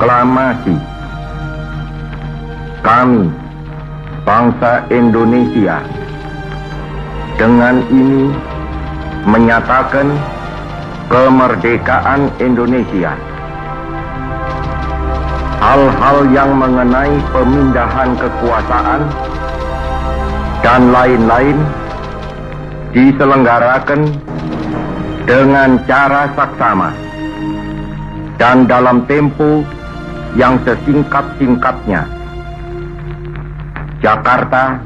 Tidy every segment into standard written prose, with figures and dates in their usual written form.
Proklamasi. Kami, bangsa Indonesia, dengan ini menyatakan kemerdekaan Indonesia. Hal-hal yang mengenai pemindahan kekuasaan dan lain-lain diselenggarakan dengan cara saksama dan dalam tempo yang sesingkat-singkatnya. Jakarta,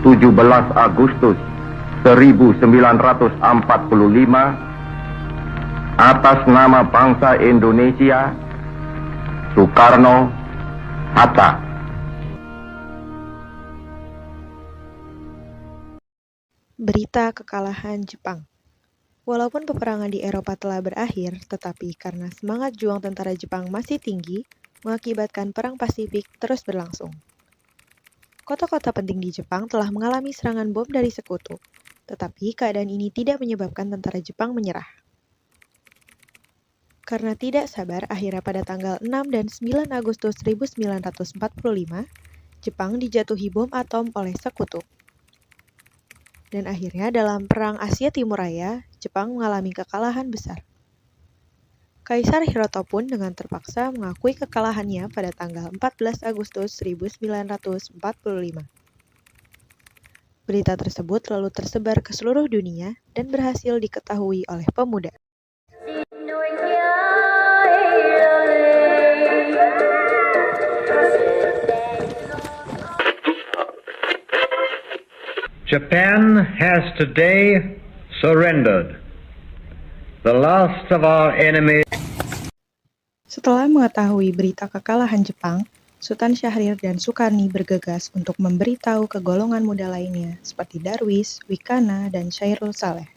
17 Agustus 1945, atas nama bangsa Indonesia, Soekarno, Hatta. Berita kekalahan Jepang. Walaupun peperangan di Eropa telah berakhir, tetapi karena semangat juang tentara Jepang masih tinggi, mengakibatkan Perang Pasifik terus berlangsung. Kota-kota penting di Jepang telah mengalami serangan bom dari sekutu, tetapi keadaan ini tidak menyebabkan tentara Jepang menyerah. Karena tidak sabar, akhirnya pada tanggal 6 dan 9 Agustus 1945, Jepang dijatuhi bom atom oleh sekutu. Dan akhirnya dalam Perang Asia Timur Raya, Jepang mengalami kekalahan besar. Kaisar Hiroto pun dengan terpaksa mengakui kekalahannya pada tanggal 14 Agustus 1945. Berita tersebut lalu tersebar ke seluruh dunia dan berhasil diketahui oleh pemuda. Japan has today surrendered, the last of our enemies. Setelah mengetahui berita kekalahan Jepang, Sultan Syahrir dan Sukarni bergegas untuk memberitahu ke golongan muda lainnya seperti Darwis, Wikana, dan Syairul Saleh.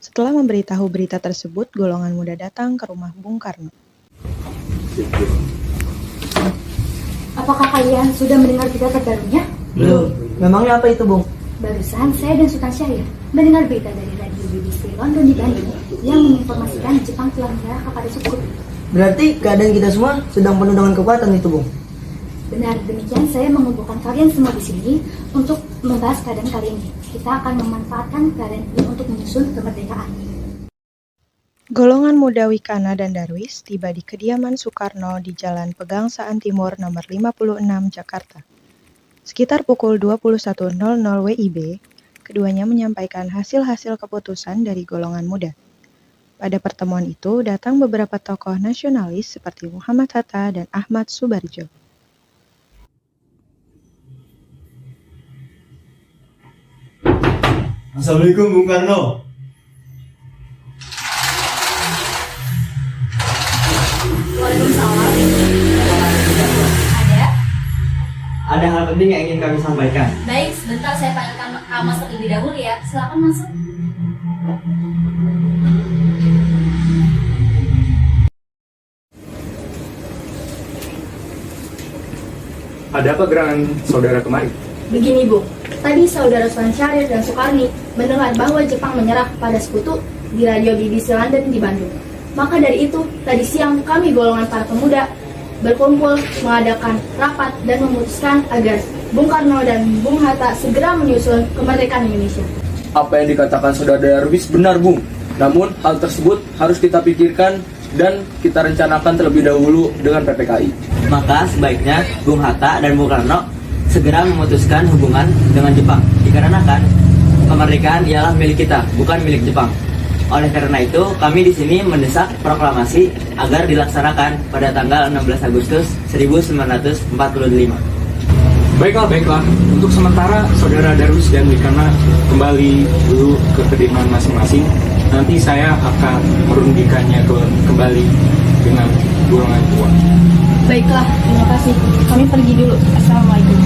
Setelah memberitahu berita tersebut, golongan muda datang ke rumah Bung Karno. Apakah kalian sudah mendengar berita terbarunya? Belum. Memangnya apa itu, Bung? Barusan saya dan Sultan Syahrir mendengar berita dari radio BBC London di Bandung yang menginformasikan Jepang telah menyerah kepada sekutu. Berarti keadaan kita semua sedang penuh dengan kekuatan itu, Bung. Benar, demikian saya mengumpulkan kalian semua di sini untuk membahas keadaan kali ini. Kita akan memanfaatkan keadaan ini untuk menyusun kemerdekaan. Golongan muda Wikana dan Darwis tiba di kediaman Soekarno di Jalan Pegangsaan Timur nomor 56 Jakarta. Sekitar pukul 21.00 WIB, keduanya menyampaikan hasil-hasil keputusan dari golongan muda. Pada pertemuan itu datang beberapa tokoh nasionalis seperti Muhammad Hatta dan Ahmad Subarjo. Assalamualaikum Bung Karno. Ada hal penting yang ingin kami sampaikan. Baik, sebentar saya panggilkan Mas terlebih dahulu ya. Silakan masuk. Ada apa gerangan saudara kemari? Begini Bu, tadi saudara Sultan Syahrir dan Sukarni mendengar bahwa Jepang menyerah pada sekutu di radio BBC London di Bandung. Maka dari itu, tadi siang kami golongan para pemuda berkumpul mengadakan rapat dan memutuskan agar Bung Karno dan Bung Hatta segera menyusun kemerdekaan Indonesia. Apa yang dikatakan saudara Darwis benar, Bung. Namun hal tersebut harus kita pikirkan dan kita rencanakan terlebih dahulu dengan PPKI. Maka sebaiknya Bung Hatta dan Bung Karno segera memutuskan hubungan dengan Jepang. Dikarenakan kemerdekaan ialah milik kita, bukan milik Jepang. Oleh karena itu, kami di sini mendesak proklamasi agar dilaksanakan pada tanggal 16 Agustus 1945. Baiklah. Untuk sementara saudara Darwis dan Wikana kembali dulu ke kediaman masing-masing. Nanti saya akan merundingkannya kembali dengan golongan tua. Baiklah, terima kasih. Kami pergi dulu. Assalamualaikum.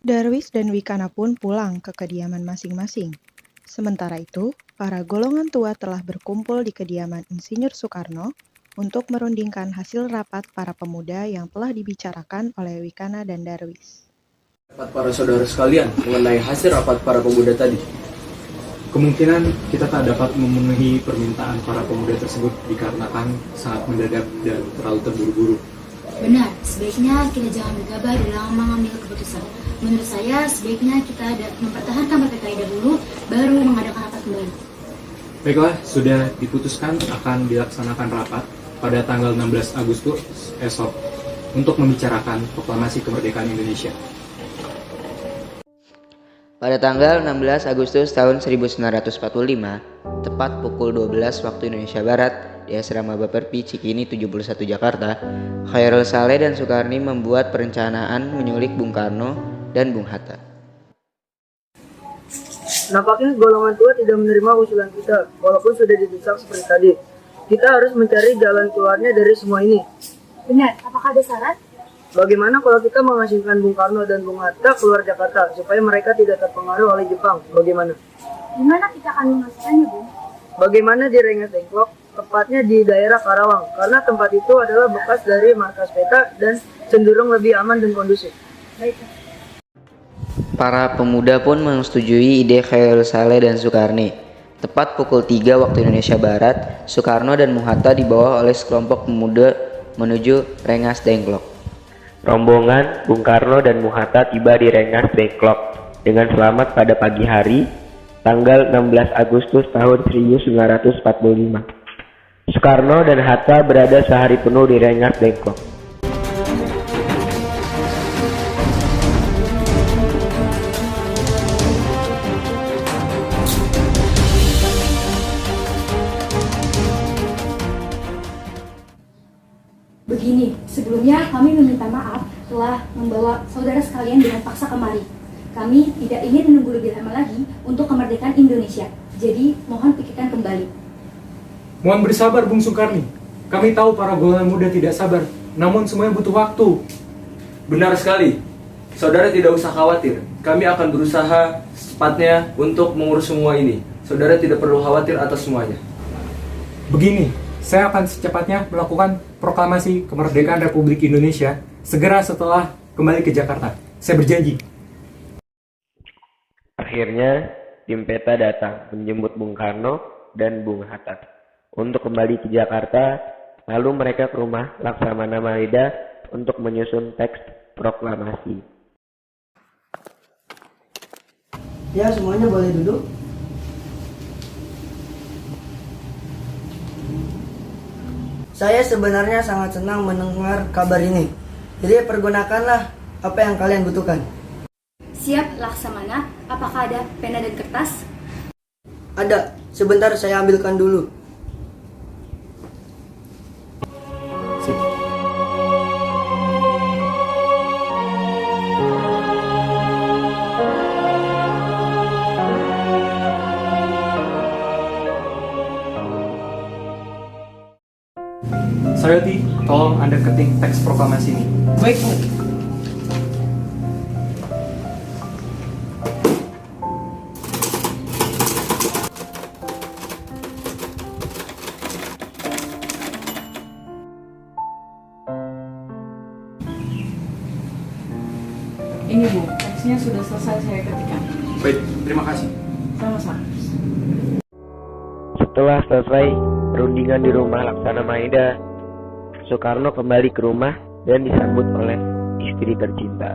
Darwis dan Wikana pun pulang ke kediaman masing-masing. Sementara itu, para golongan tua telah berkumpul di kediaman Insinyur Soekarno untuk merundingkan hasil rapat para pemuda yang telah dibicarakan oleh Wikana dan Darwis. Rapat para saudara sekalian mengenai hasil rapat para pemuda tadi. Kemungkinan kita tak dapat memenuhi permintaan para pemuda tersebut dikarenakan sangat mendadak dan terlalu terburu-buru. Benar, sebaiknya kita jangan gegabah dalam mengambil keputusan. Menurut saya, sebaiknya kita mempertahankan PPKI dahulu, baru mengadakan rapat kembali. Baiklah, sudah diputuskan akan dilaksanakan rapat pada tanggal 16 Agustus esok untuk membicarakan proklamasi kemerdekaan Indonesia. Pada tanggal 16 Agustus tahun 1945, tepat pukul 12 waktu Indonesia Barat, di Asrama Baperpi Cikini 71 Jakarta, Khairul Saleh dan Sukarni membuat perencanaan menyulik Bung Karno dan Bung Hatta. Nampaknya golongan tua tidak menerima usulan kita, walaupun sudah didesak seperti tadi. Kita harus mencari jalan keluarnya dari semua ini. Benar, apakah ada saran? Bagaimana kalau kita mengasingkan Bung Karno dan Bung Hatta keluar Jakarta, supaya mereka tidak terpengaruh oleh Jepang? Bagaimana? Gimana kita akan mengasingkannya, Bung? Bagaimana di Rengas Dengklok, tepatnya di daerah Karawang, karena tempat itu adalah bekas dari markas peta dan cenderung lebih aman dan kondusif. Baik. Para pemuda pun menyetujui ide Khairul Saleh dan Sukarni. Tepat pukul 3 waktu Indonesia Barat, Soekarno dan Bung Hatta dibawa oleh sekelompok pemuda menuju Rengas Dengklok. Rombongan Bung Karno dan Bung Hatta tiba di Rengas Dengklok dengan selamat pada pagi hari, tanggal 16 Agustus tahun 1945. Soekarno dan Hatta berada sehari penuh di Rengas Dengklok. Begini, sebelumnya kami meminta maaf telah membawa saudara sekalian dengan paksa kemari. Kami tidak ingin menunggu lebih lama lagi untuk kemerdekaan Indonesia. Jadi, mohon pikirkan kembali. Mohon bersabar, Bung Sukarni. Kami tahu para golongan muda tidak sabar, namun semuanya butuh waktu. Benar sekali. Saudara tidak usah khawatir. Kami akan berusaha secepatnya untuk mengurus semua ini. Saudara tidak perlu khawatir atas semuanya. Begini, saya akan secepatnya melakukan proklamasi kemerdekaan Republik Indonesia segera setelah kembali ke Jakarta. Saya berjanji. Akhirnya, tim peta datang menjemput Bung Karno dan Bung Hatta untuk kembali ke Jakarta, lalu mereka ke rumah Laksamana Maeda untuk menyusun teks proklamasi. Ya, semuanya boleh duduk. Saya sebenarnya sangat senang mendengar kabar ini. Jadi pergunakanlah apa yang kalian butuhkan. Siap, Laksamana. Apakah ada pena dan kertas? Ada. Sebentar saya ambilkan dulu. Sayoti, tolong Anda ketik teks proklamasi ini. Baik, Bu. Ini Bu, teksnya sudah selesai saya ketikkan. Baik, terima kasih. Sama-sama. Setelah selesai perundingan di rumah Laksana Maeda, Soekarno kembali ke rumah dan disambut oleh istri tercinta.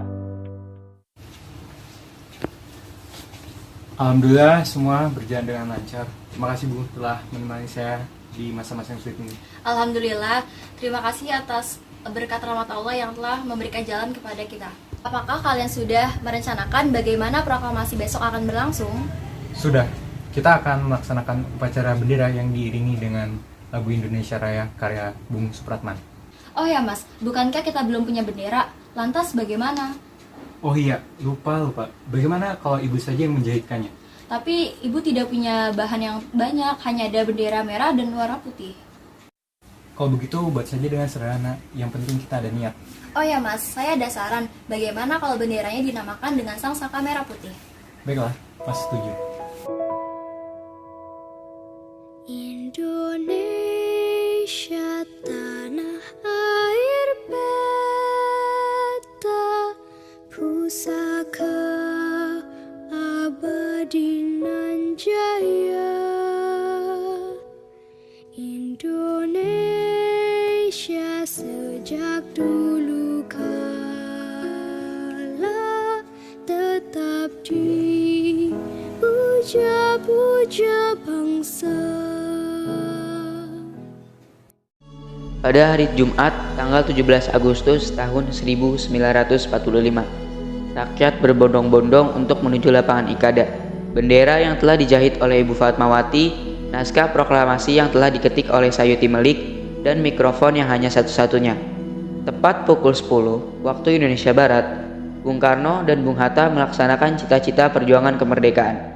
Alhamdulillah semua berjalan dengan lancar. Terima kasih Bu telah menemani saya di masa-masa yang sulit ini. Alhamdulillah, terima kasih atas berkat rahmat Allah yang telah memberikan jalan kepada kita. Apakah kalian sudah merencanakan bagaimana proklamasi besok akan berlangsung? Sudah, kita akan melaksanakan upacara bendera yang diiringi dengan lagu Indonesia Raya karya Bung Supratman. Oh ya Mas, bukankah kita belum punya bendera? Lantas bagaimana? Oh iya, lupa. Bagaimana kalau ibu saja yang menjahitkannya? Tapi ibu tidak punya bahan yang banyak, hanya ada bendera merah dan warna putih. Kalau begitu buat saja dengan sederhana, yang penting kita ada niat. Oh ya Mas, saya ada saran. Bagaimana kalau benderanya dinamakan dengan sang saka merah putih? Baiklah, Mas setuju. Indonesia tanah air beta, pusaka abadi nan jaya. wajah bangsa. Pada hari Jumat, tanggal 17 Agustus tahun 1945, rakyat berbondong-bondong untuk menuju lapangan Ikada. Bendera yang telah dijahit oleh Ibu Fatmawati, naskah proklamasi yang telah diketik oleh Sayuti Melik, dan mikrofon yang hanya satu-satunya. Tepat pukul 10 waktu Indonesia Barat, Bung Karno dan Bung Hatta melaksanakan cita-cita perjuangan kemerdekaan.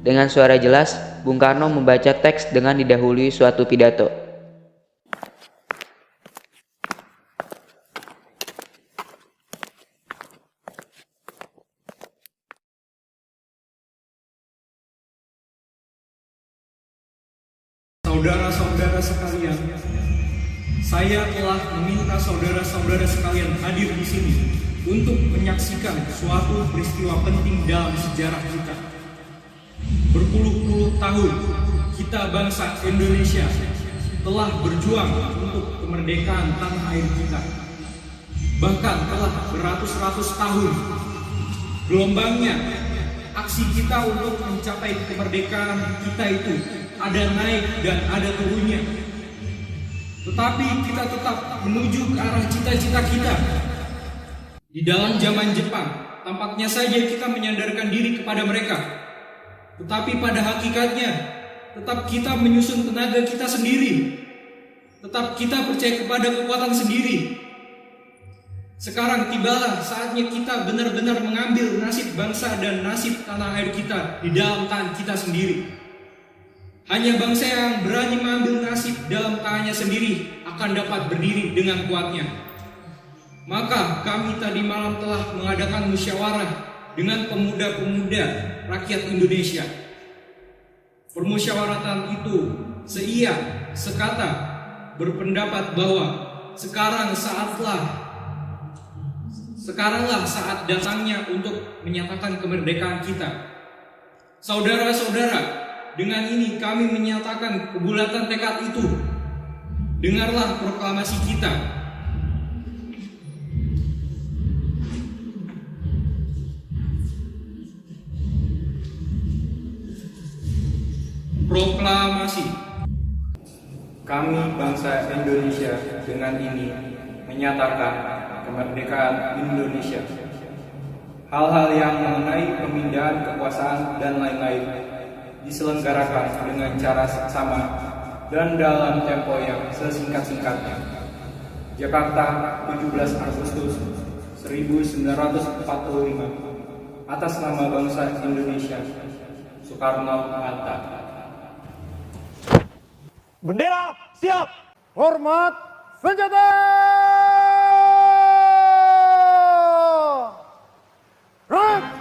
Dengan suara jelas, Bung Karno membaca teks dengan didahului suatu pidato. Saudara-saudara sekalian, saya telah meminta saudara-saudara sekalian hadir di sini untuk menyaksikan suatu peristiwa penting dalam sejarah kita. Berpuluh-puluh tahun kita bangsa Indonesia telah berjuang untuk kemerdekaan tanah air kita. Bahkan telah beratus-ratus tahun gelombangnya aksi kita untuk mencapai kemerdekaan kita itu ada naik dan ada turunnya. Tetapi kita tetap menuju ke arah cita-cita kita. Di dalam zaman Jepang, tampaknya saja kita menyandarkan diri kepada mereka. Tetapi pada hakikatnya, tetap kita menyusun tenaga kita sendiri. Tetap kita percaya kepada kekuatan sendiri. Sekarang tibalah saatnya kita benar-benar mengambil nasib bangsa dan nasib tanah air kita di dalam tangan kita sendiri. Hanya bangsa yang berani mengambil nasib dalam tangannya sendiri akan dapat berdiri dengan kuatnya. Maka kami tadi malam telah mengadakan musyawarah dengan pemuda-pemuda rakyat Indonesia. Permusyawaratan itu seia, sekata, berpendapat bahwa sekaranglah saat datangnya untuk menyatakan kemerdekaan kita. Saudara-saudara, dengan ini kami menyatakan kebulatan tekad itu. Dengarlah proklamasi kita. Proklamasi. Kami bangsa Indonesia dengan ini menyatakan kemerdekaan Indonesia. Hal-hal yang mengenai pemindahan kekuasaan dan lain-lain diselenggarakan dengan cara sama dan dalam tempo yang sesingkat-singkatnya. Jakarta, 17 Agustus 1945. Atas nama bangsa Indonesia, Soekarno-Hatta. Bendera siap. Hormat senjata. Rak.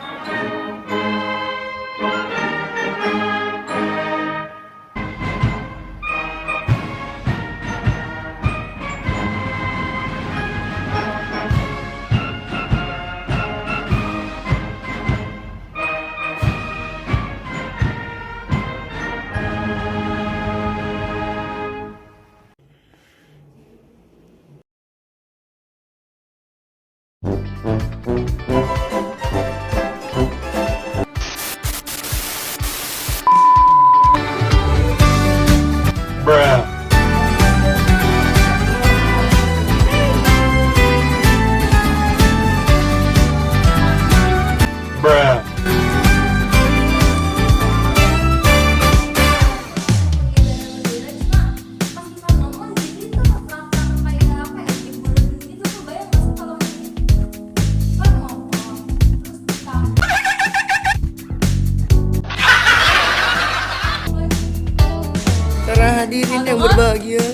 Hadirin yang berbahagia.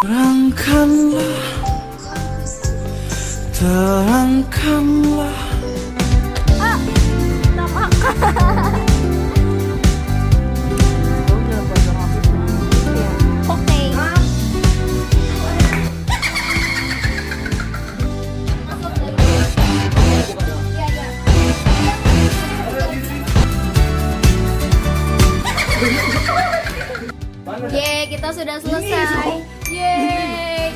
Terangkanlah. Yeay, kita sudah selesai. Yeay.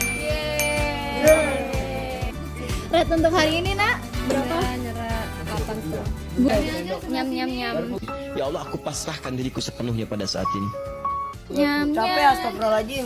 Red diet untuk hari ini, Nak? Berapa? Nyerah 8 tuh. Nyam nyam nyam. Ya Allah, aku pasrahkan diriku sepenuhnya pada saat ini. Nyam Capek, nyam. astagfirullahaladzim.